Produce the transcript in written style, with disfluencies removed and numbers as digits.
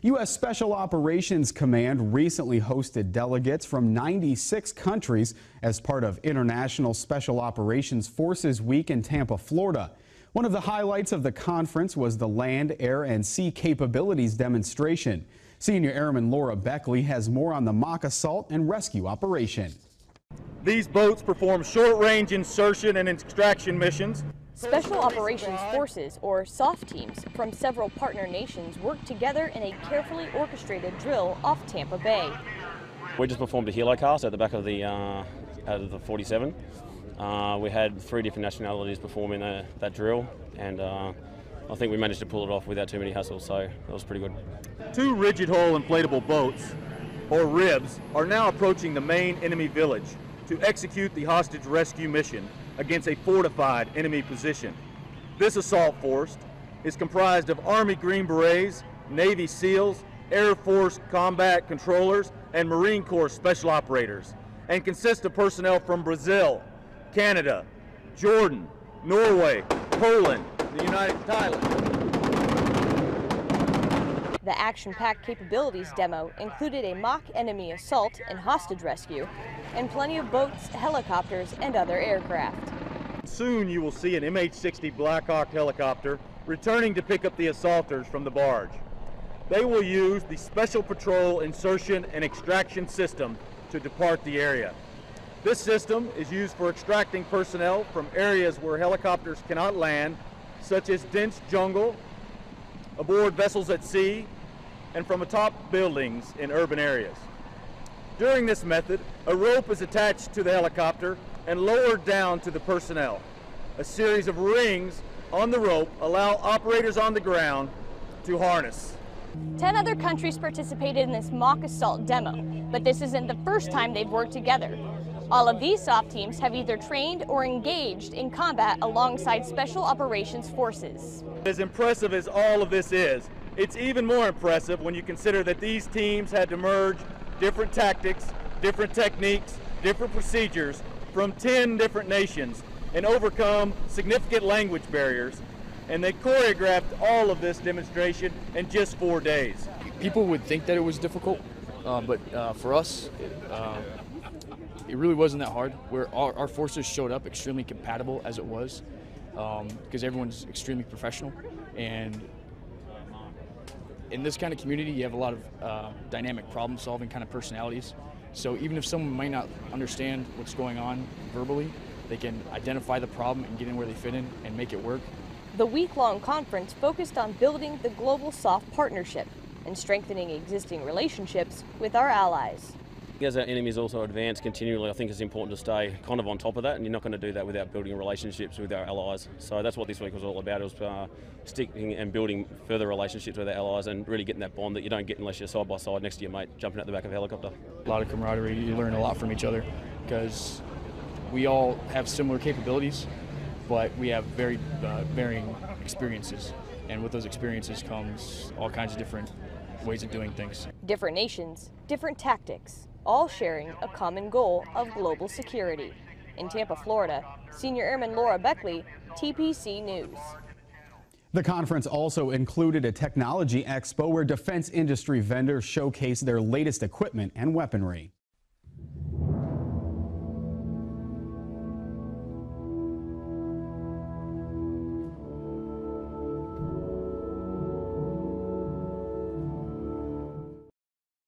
U.S. Special Operations Command recently hosted delegates from 96 countries as part of International Special Operations Forces Week in Tampa, Florida. One of the highlights of the conference was the land, air, and sea capabilities demonstration. Senior Airman Laura Beckley has more on the mock assault and rescue operation. These boats perform short-range insertion and extraction missions. Special Operations Forces, or SOF teams, from several partner nations work together in a carefully orchestrated drill off Tampa Bay. We just performed a helocast at the back of the 47. We had 3 different nationalities performing that drill, and I think we managed to pull it off without too many hassles, so that was pretty good. 2 rigid hull inflatable boats, or RIBs, are now approaching the main enemy village to execute the hostage rescue mission against a fortified enemy position. This assault force is comprised of Army Green Berets, Navy SEALs, Air Force combat controllers, and Marine Corps special operators, and consists of personnel from Brazil, Canada, Jordan, Norway, Poland, the United Thailand. The action-packed capabilities demo included a mock enemy assault and hostage rescue, and plenty of boats, helicopters, and other aircraft. Soon you will see an MH-60 Black Hawk helicopter returning to pick up the assaulters from the barge. They will use the Special Patrol Insertion and Extraction System to depart the area. This system is used for extracting personnel from areas where helicopters cannot land, such as dense jungle, aboard vessels at sea, and from atop buildings in urban areas. During this method, a rope is attached to the helicopter and lowered down to the personnel. A series of rings on the rope allow operators on the ground to harness. 10 other countries participated in this mock assault demo, but this isn't the first time they've worked together. All of these SOF teams have either trained or engaged in combat alongside Special Operations Forces. As impressive as all of this is, it's even more impressive when you consider that these teams had to merge different tactics, different techniques, different procedures from 10 different nations and overcome significant language barriers. And they choreographed all of this demonstration in just 4 days. People would think that it was difficult, but for us, it really wasn't that hard. Our forces showed up extremely compatible as it was, because everyone's extremely professional. And in this kind of community, you have a lot of dynamic problem-solving kind of personalities. So even if someone might not understand what's going on verbally, they can identify the problem and get in where they fit in and make it work. The week-long conference focused on building the global SOF partnership and strengthening existing relationships with our allies. As our enemies also advance continually, I think it's important to stay kind of on top of that, and you're not going to do that without building relationships with our allies. So that's what this week was all about. It was sticking and building further relationships with our allies and really getting that bond that you don't get unless you're side by side next to your mate jumping out the back of a helicopter. A lot of camaraderie. You learn a lot from each other because we all have similar capabilities, but we have very varying experiences. And with those experiences comes all kinds of different ways of doing things. Different nations, different tactics, all sharing a common goal of global security. In Tampa, Florida, Senior Airman Laura Beckley, TPC News. The conference also included a technology expo where defense industry vendors showcased their latest equipment and weaponry.